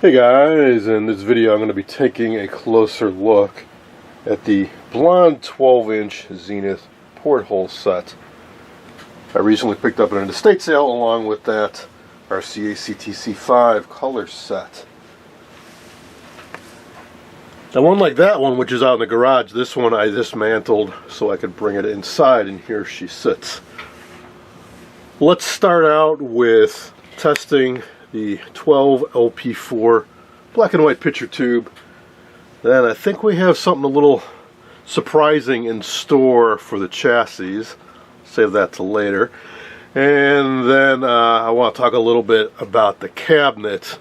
Hey guys, in this video I'm going to be taking a closer look at the blonde 12-inch Zenith porthole set. I recently picked up at an estate sale along with that RCA CTC5 color set. Now, unlike that one, which is out in the garage, this one I dismantled so I could bring it inside, and here she sits. Let's start out with testing the 12 LP4 black and white picture tube. Then I think we have something a little surprising in store for the chassis. Save that till later. And then I want to talk a little bit about the cabinet,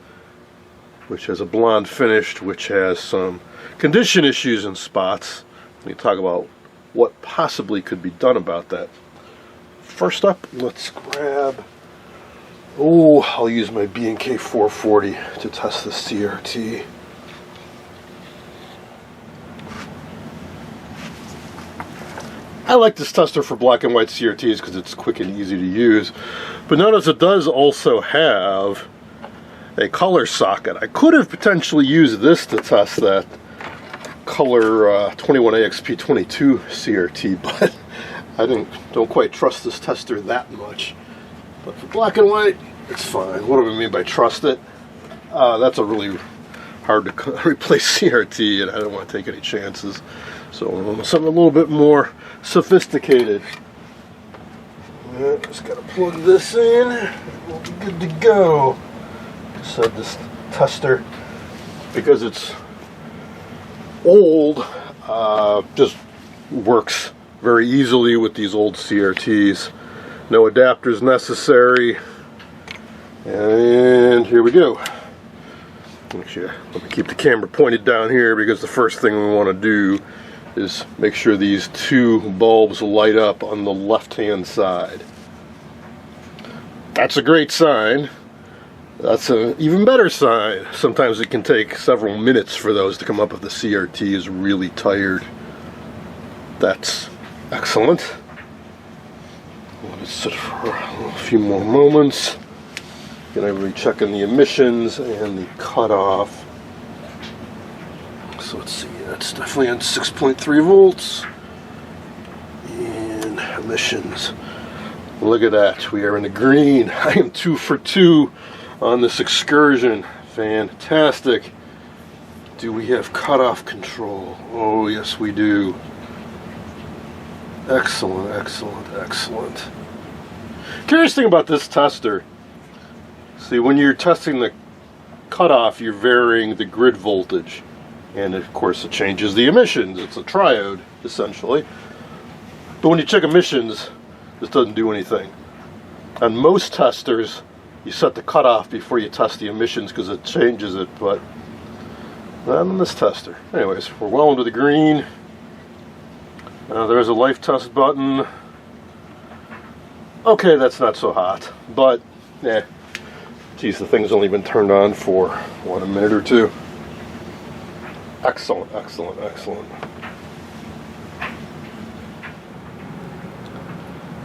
which has a blonde finish, which has some condition issues in spots. We talk about what possibly could be done about that. First up, let's grab, I'll use my B&K 440 to test the CRT. I like this tester for black and white CRTs because it's quick and easy to use. But notice it does also have a color socket. I could have potentially used this to test that color 21AXP22 CRT, but I don't quite trust this tester that much. But for black and white, it's fine. What do we mean by trust it? That's a really hard to replace CRT, and I don't want to take any chances. So something a little bit more sophisticated. Just gotta plug this in. We'll be good to go. Said this tester, because it's old, just works very easily with these old CRTs. No adapters necessary. And here we go. Actually, let me keep the camera pointed down here, because the first thing we want to do is make sure these two bulbs light up on the left-hand side. That's a great sign. That's an even better sign. Sometimes it can take several minutes for those to come up if the CRT is really tired. That's excellent. Let it sit for a few more moments. Gonna be checking the emissions and the cutoff. So let's see, that's definitely on 6.3 volts. And emissions. Look at that, we are in the green. I am 2 for 2 on this excursion. Fantastic. Do we have cutoff control? Oh, yes, we do. Excellent, excellent, excellent. Curious thing about this tester. See, when you're testing the cutoff, you're varying the grid voltage. And of course, it changes the emissions. It's a triode, essentially. But when you check emissions, this doesn't do anything. On most testers, you set the cutoff before you test the emissions because it changes it, but not on this tester. Anyways, we're well into the green. There's a life test button. Okay, that's not so hot, but geez, the thing's only been turned on for, what, a minute or two? Excellent, excellent, excellent.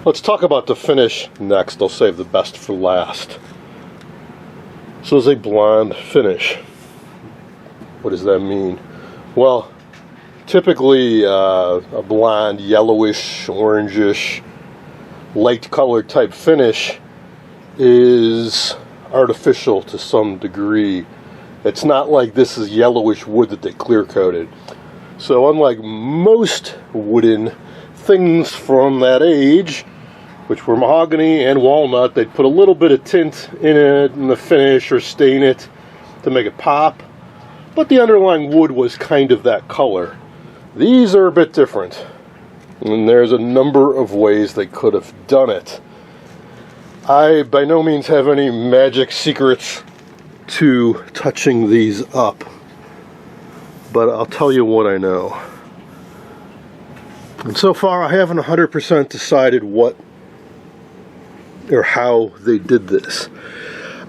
Let's talk about the finish next. I'll save the best for last. So it's a blonde finish. What does that mean? Well, typically a blonde, yellowish, orangish, light color type finish is artificial to some degree. It's not like this is yellowish wood that they clear coated. So unlike most wooden things from that age, which were mahogany and walnut, they'd put a little bit of tint in it in the finish or stain it to make it pop. But the underlying wood was kind of that color. These are a bit different. And there's a number of ways they could have done it. I by no means have any magic secrets to touching these up, but I'll tell you what I know. And so far I haven't 100% decided what or how they did this.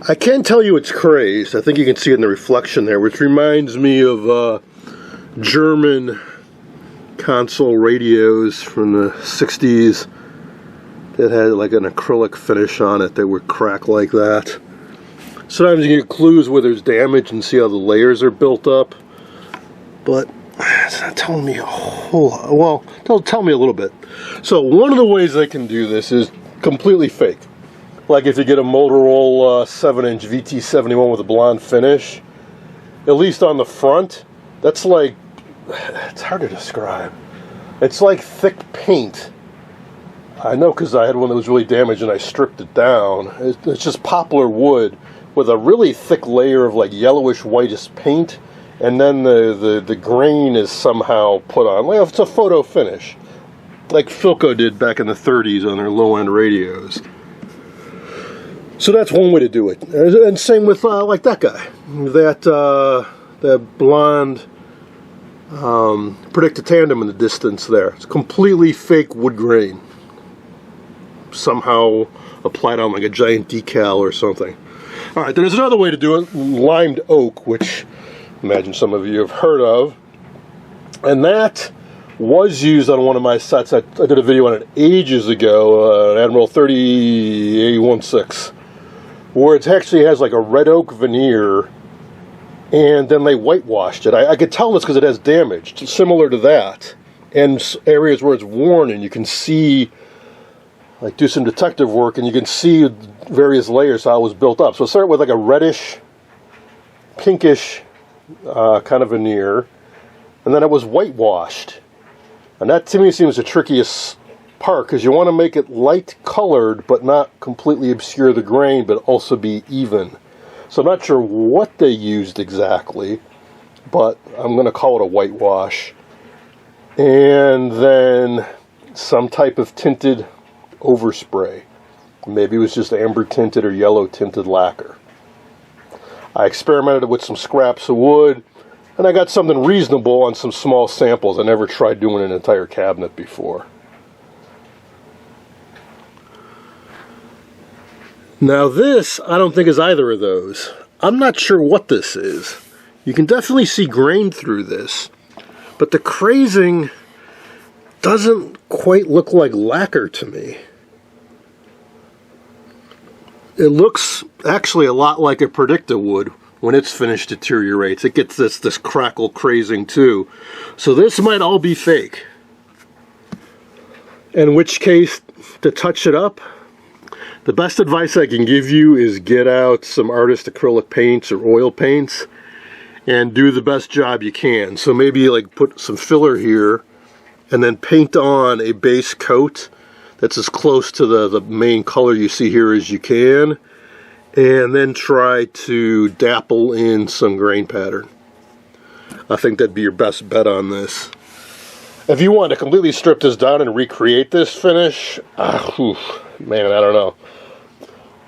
I can tell you it's crazed. I think you can see it in the reflection there, which reminds me of German console radios from the 60s that had like an acrylic finish on it that would crack like that. Sometimes you get clues where there's damage and see how the layers are built up. But it's not telling me a whole lot. Well, it'll tell me a little bit. So one of the ways they can do this is completely fake. Like if you get a Motorola 7-inch VT71 with a blonde finish, at least on the front, that's like, it's hard to describe. It's like thick paint. I know because I had one that was really damaged and I stripped it down. It's just poplar wood with a really thick layer of like yellowish whitish paint, and then the grain is somehow put on. Well, it's a photo finish, like Philco did back in the 30s on their low-end radios. So that's one way to do it. And same with like that guy, that blonde predicted tandem in the distance there. It's completely fake wood grain, somehow applied on like a giant decal or something. All right, there's another way to do it, limed oak, which I imagine some of you have heard of, and that was used on one of my sets. I did a video on it ages ago, Admiral 30A16, where it actually has like a red oak veneer, and then they whitewashed it. I could tell this because it has damage, similar to that, and areas where it's worn, and you can see, like do some detective work, and you can see various layers how it was built up. So it started with like a reddish, pinkish kind of veneer, and then it was whitewashed. And that to me seems the trickiest part, because you want to make it light colored but not completely obscure the grain, but also be even. So I'm not sure what they used exactly, but I'm going to call it a whitewash. And then some type of tinted overspray. Maybe it was just amber tinted or yellow tinted lacquer. I experimented with some scraps of wood, and I got something reasonable on some small samples. I never tried doing an entire cabinet before. Now this, I don't think is either of those. I'm not sure what this is. You can definitely see grain through this, but the crazing doesn't quite look like lacquer to me. It looks actually a lot like a Predicta would. When it's finished, deteriorates. It gets this crackle crazing too. So this might all be fake. In which case, to touch it up, the best advice I can give you is get out some artist acrylic paints or oil paints and do the best job you can. So maybe like put some filler here and then paint on a base coat that's as close to the main color you see here as you can, and then try to dapple in some grain pattern. I think that'd be your best bet on this. If you want to completely strip this down and recreate this finish, man, I don't know.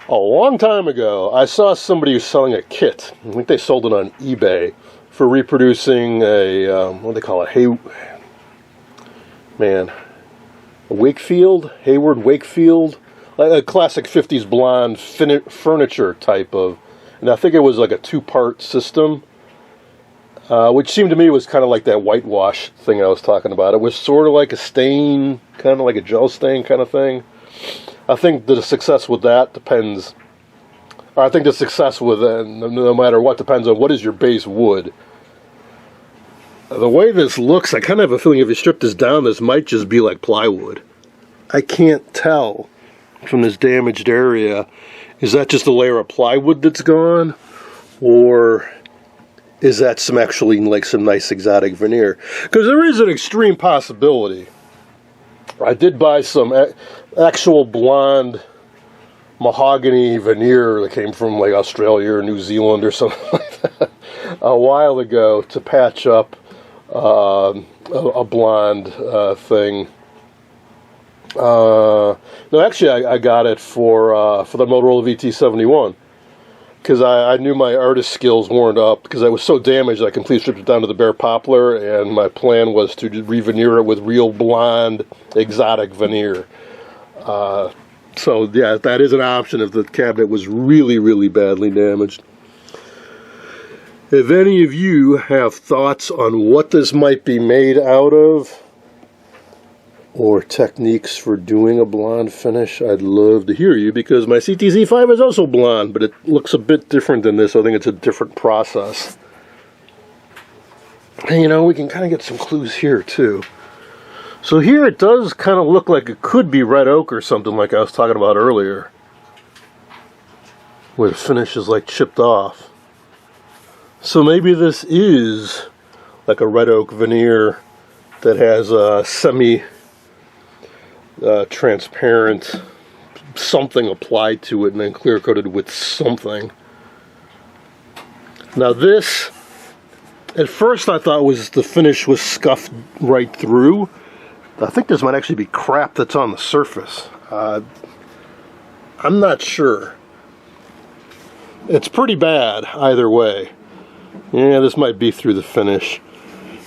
A long time ago, I saw somebody who's selling a kit. I think they sold it on eBay for reproducing a, what do they call it? Hayward Wakefield, a classic 50s blonde furniture type of, and I think it was like a two-part system, which seemed to me was kind of like that whitewash thing I was talking about. It was sort of like a stain, kind of like a gel stain kind of thing. I think the success with that depends, or I think the success with it, no matter what, depends on what is your base wood. The way this looks, I kind of have a feeling if you strip this down, this might just be like plywood. I can't tell from this damaged area. Is that just a layer of plywood that's gone? Or is that some actually like some nice exotic veneer? Because there is an extreme possibility. I did buy some actual blonde mahogany veneer that came from like Australia or New Zealand or something like that a while ago to patch up a blonde thing. No, actually, I got it for the Motorola VT71 because I knew my artist skills weren't up because I was so damaged I completely stripped it down to the bare poplar, and my plan was to re-veneer it with real blonde exotic veneer. So yeah, that is an option if the cabinet was really, really badly damaged. If any of you have thoughts on what this might be made out of, or techniques for doing a blonde finish, I'd love to hear you, because my CTZ5 is also blonde, but it looks a bit different than this. I think it's a different process. And you know, we can kind of get some clues here too. So here it does kind of look like it could be red oak or something, like I was talking about earlier, where the finish is like chipped off. So maybe this is like a red oak veneer that has a semi-transparent something applied to it and then clear coated with something. Now this, at first I thought the finish was scuffed right through. I think this might actually be crap that's on the surface. I'm not sure. It's pretty bad either way. Yeah, this might be through the finish.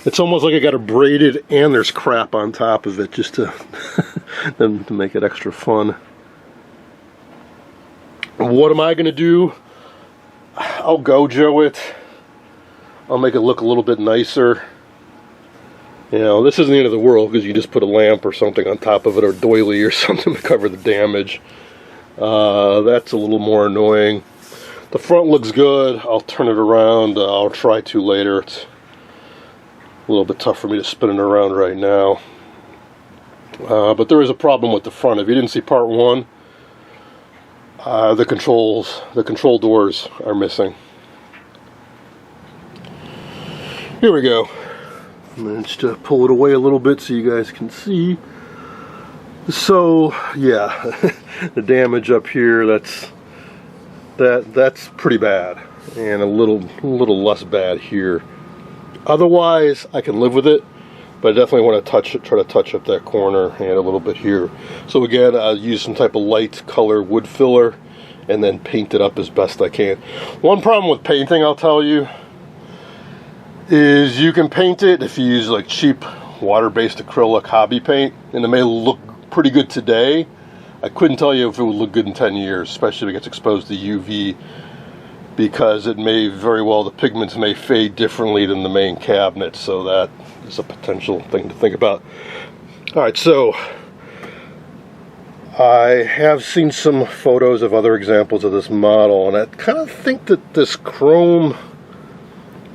It's almost like I got it braided and there's crap on top of it, just to to make it extra fun. What am I going to do? I'll Gojo it. I'll make it look a little bit nicer. You know, this isn't the end of the world, because you just put a lamp or something on top of it, or doily or something to cover the damage. That's a little more annoying. The front looks good. I'll turn it around. I'll try to later. It's a little bit tough for me to spin it around right now. But there is a problem with the front. If you didn't see part one, the control doors are missing. Here we go. Managed to pull it away a little bit so you guys can see. So yeah, the damage up here, that's pretty bad, and a little less bad here. Otherwise, I can live with it, but I definitely want to try to touch up that corner and a little bit here. So again, I'll use some type of light color wood filler and then paint it up as best I can. One problem with painting, I'll tell you, is you can paint it if you use like cheap water-based acrylic hobby paint, and it may look pretty good today. I couldn't tell you if it would look good in 10 years, especially if it gets exposed to UV, because it may very well, the pigments may fade differently than the main cabinet, so that is a potential thing to think about. Alright, so I have seen some photos of other examples of this model, and I kind of think that this chrome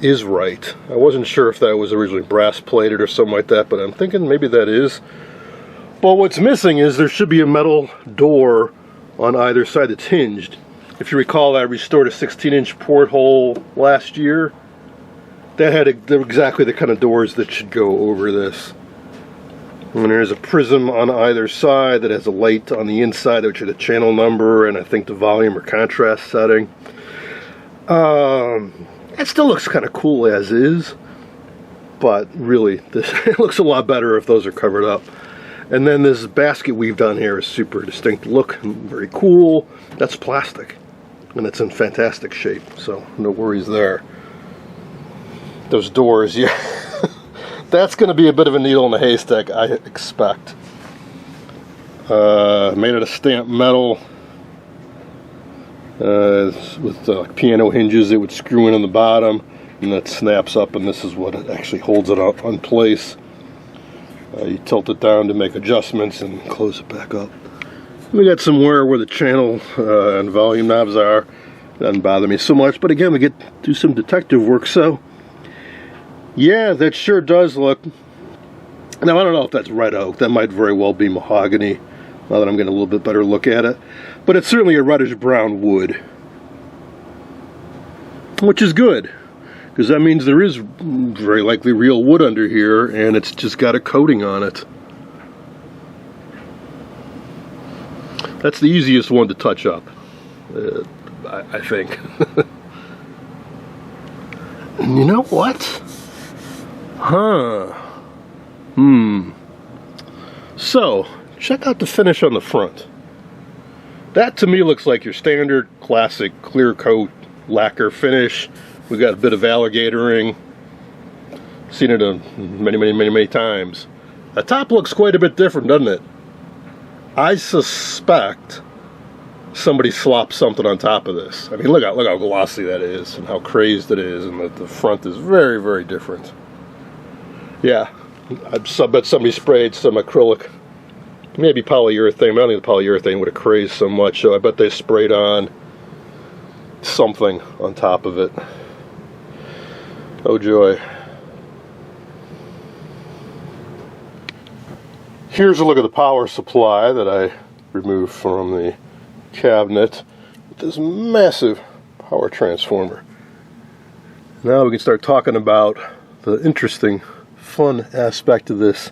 is right. I wasn't sure if that was originally brass plated or something like that, but I'm thinking maybe that is. Well, what's missing is there should be a metal door on either side that's hinged. If you recall, I restored a 16-inch porthole last year. That had exactly the kind of doors that should go over this. And there's a prism on either side that has a light on the inside, which is a channel number and I think the volume or contrast setting. It still looks kind of cool as is, but really, it looks a lot better if those are covered up. And then this basket we've done here is super distinct look, very cool. That's plastic, and it's in fantastic shape, so no worries there. Those doors, yeah, that's going to be a bit of a needle in the haystack, I expect. Made out of stamped metal. With piano hinges, it would screw in on the bottom, and that snaps up, and this is what it actually holds it up in place. You tilt it down to make adjustments and close it back up. We got some wear where the channel and volume knobs are. Doesn't bother me so much, but again, we get to do some detective work, so yeah, that sure does look. Now, I don't know if that's red oak. That might very well be mahogany, now that I'm getting a little bit better look at it. But it's certainly a reddish brown wood, which is good, because that means there is very likely real wood under here, and it's just got a coating on it. That's the easiest one to touch up, I think. And you know what? So, check out the finish on the front. That to me looks like your standard classic clear coat lacquer finish. We got a bit of alligatoring. Seen it many times. The top looks quite a bit different, doesn't it? I suspect somebody slopped something on top of this. I mean, look how glossy that is and how crazed it is, and the front is very different. Yeah, I bet somebody sprayed some acrylic Maybe polyurethane. I don't think the polyurethane would have crazed so much, so I bet they sprayed on something on top of it. Oh joy. Here's a look at the power supply that I removed from the cabinet with this massive power transformer. Now we can start talking about the interesting, fun aspect of this.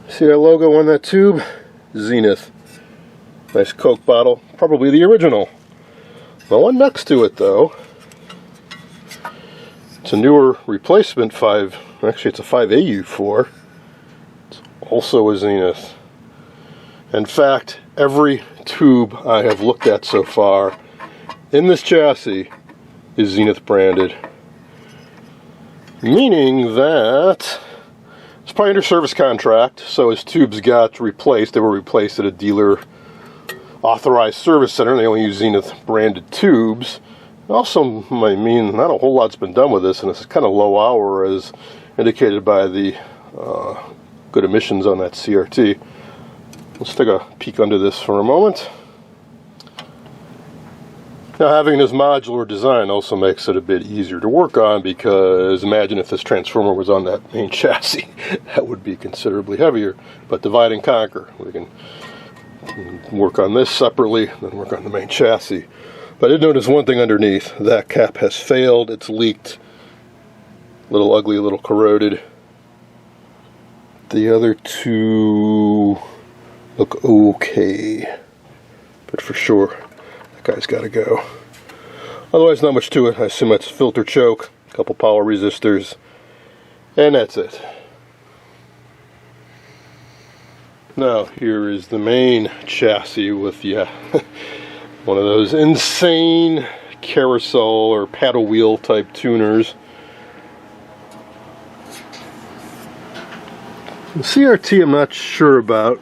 See that logo on that tube? Zenith. Nice Coke bottle, probably the original. The one next to it though, it's a newer replacement 5, actually it's a 5AU4. It's also a Zenith. In fact, every tube I have looked at so far in this chassis is Zenith branded. Meaning that it's probably under service contract, so as tubes got replaced, they were replaced at a dealer authorized service center. They only use Zenith branded tubes. It also might mean not a whole lot's been done with this, and it's kind of low hour as indicated by the good emissions on that CRT. Let's take a peek under this for a moment. Now, having this modular design also makes it a bit easier to work on, because imagine if this transformer was on that main chassis. That would be considerably heavier. But divide and conquer. We can work on this separately, then work on the main chassis. But I did notice one thing underneath. That cap has failed. It's leaked. A little ugly, a little corroded. The other two look okay. But for sure, that guy's got to go. Otherwise, not much to it. I assume that's a filter choke, a couple power resistors, and that's it. Now, here is the main chassis with, one of those insane carousel or paddle wheel type tuners. The CRT I'm not sure about.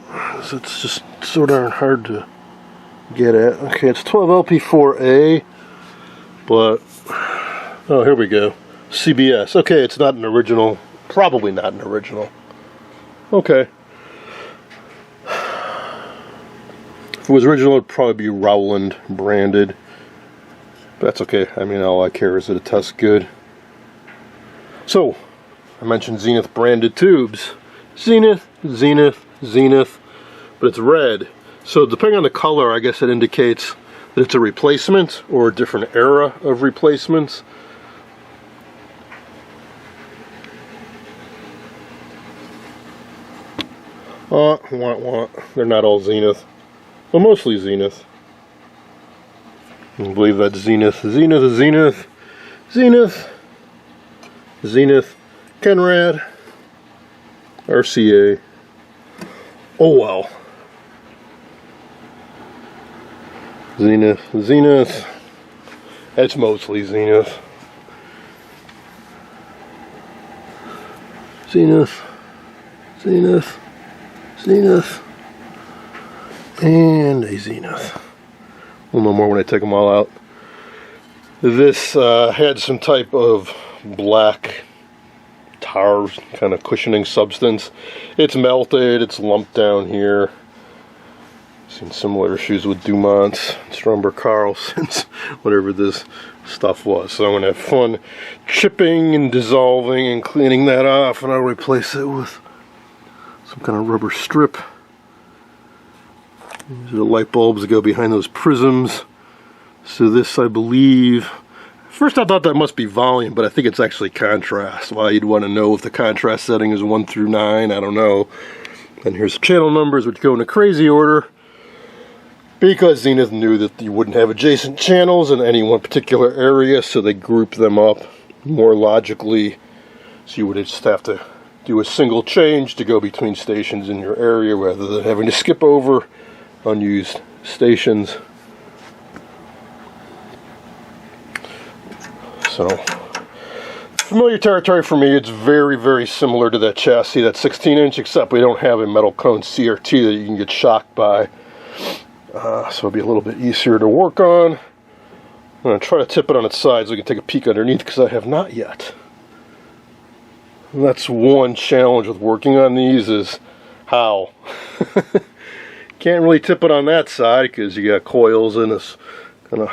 It's just sort of hard to get at. Okay, it's 12LP4A, but oh, here we go. CBS. Okay, it's not an original. Probably not an original. Okay. If it was original, it'd probably be Rowland branded. But that's okay. I mean, all I care is that it tests good. So, I mentioned Zenith branded tubes. Zenith, Zenith, Zenith, but it's red. So depending on the color, I guess it indicates that it's a replacement or a different era of replacements. They're not all Zenith. Well, mostly Zenith. I believe that's Zenith. Zenith, Zenith, Zenith, Zenith, Kenrad, RCA. Oh well. Zenith, Zenith. It's mostly Zenith. Zenith, Zenith, Zenith, and a Zenith. We'll know more when I take them all out. This had some type of black tar kind of cushioning substance. It's melted, it's lumped down here. Seen similar issues with Dumont's, Stromberg Carlson's, whatever this stuff was. So I'm going to have fun chipping and dissolving and cleaning that off, and I'll replace it with some kind of rubber strip. These are the light bulbs that go behind those prisms. So this, I believe, first I thought that must be volume, but I think it's actually contrast. Well, you'd want to know if the contrast setting is 1 through 9, I don't know. And here's the channel numbers, which go in a crazy order, because Zenith knew that you wouldn't have adjacent channels in any one particular area, so they grouped them up more logically. So you would just have to do a single change to go between stations in your area, rather than having to skip over unused stations. So, familiar territory for me. It's very, very similar to that chassis, that 16-inch, except we don't have a metal cone CRT that you can get shocked by. So it'll be a little bit easier to work on. I'm going to try to tip it on its side so we can take a peek underneath, because I have not yet. And that's one challenge with working on these, is How? Can't really tip it on that side because you got coils in this kind of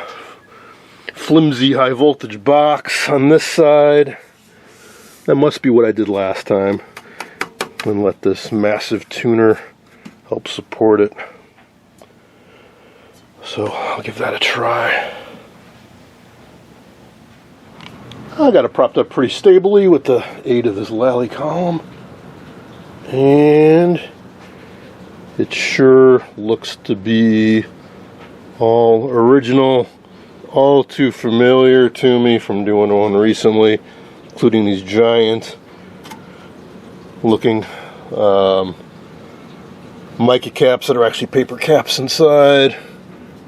flimsy high voltage box. On this side, that must be what I did last time, and let this massive tuner help support it. So I'll give that a try. I got it propped up pretty stably with the aid of this lally column, and it sure looks to be all original, all too familiar to me from doing one recently, including these giant looking mica caps that are actually paper caps inside.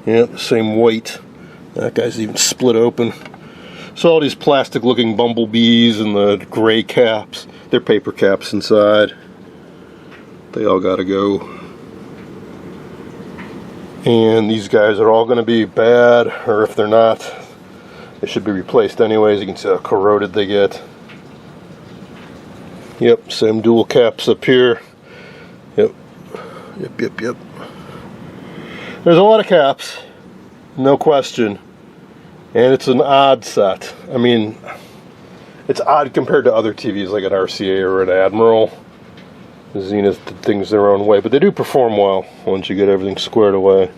Yep, same weight. That guy's even split open. So all these plastic looking bumblebees and the gray caps, they're paper caps inside. They all gotta go. And these guys are all gonna be bad, or if they're not, they should be replaced anyways. You can see how corroded they get. Yep, same dual caps up here. Yep. There's a lot of caps, no question. And it's an odd set. I mean, it's odd compared to other TVs like an RCA or an Admiral. Zenith did things their own way, but they do perform well once you get everything squared away.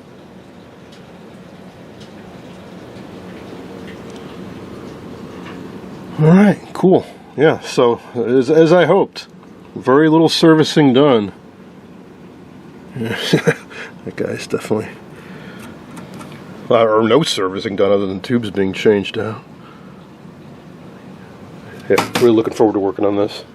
Alright, cool. Yeah, so as I hoped, very little servicing done. That guy's definitely... or no servicing done other than tubes being changed out. Yeah, really looking forward to working on this.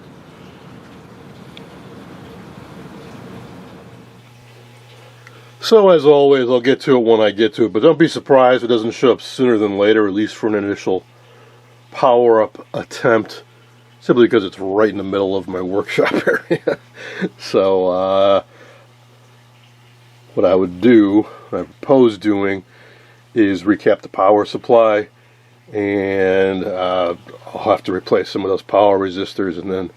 So as always, I'll get to it when I get to it, but don't be surprised if it doesn't show up sooner than later, at least for an initial power-up attempt, simply because it's right in the middle of my workshop area. So what I would do, what I propose doing, is recap the power supply, and I'll have to replace some of those power resistors, and then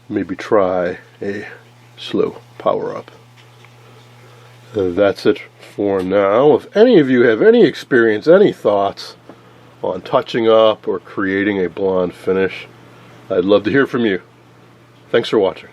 maybe try a slow power up. That's it for now. If any of you have any experience, any thoughts on touching up or creating a blonde finish, I'd love to hear from you. Thanks for watching.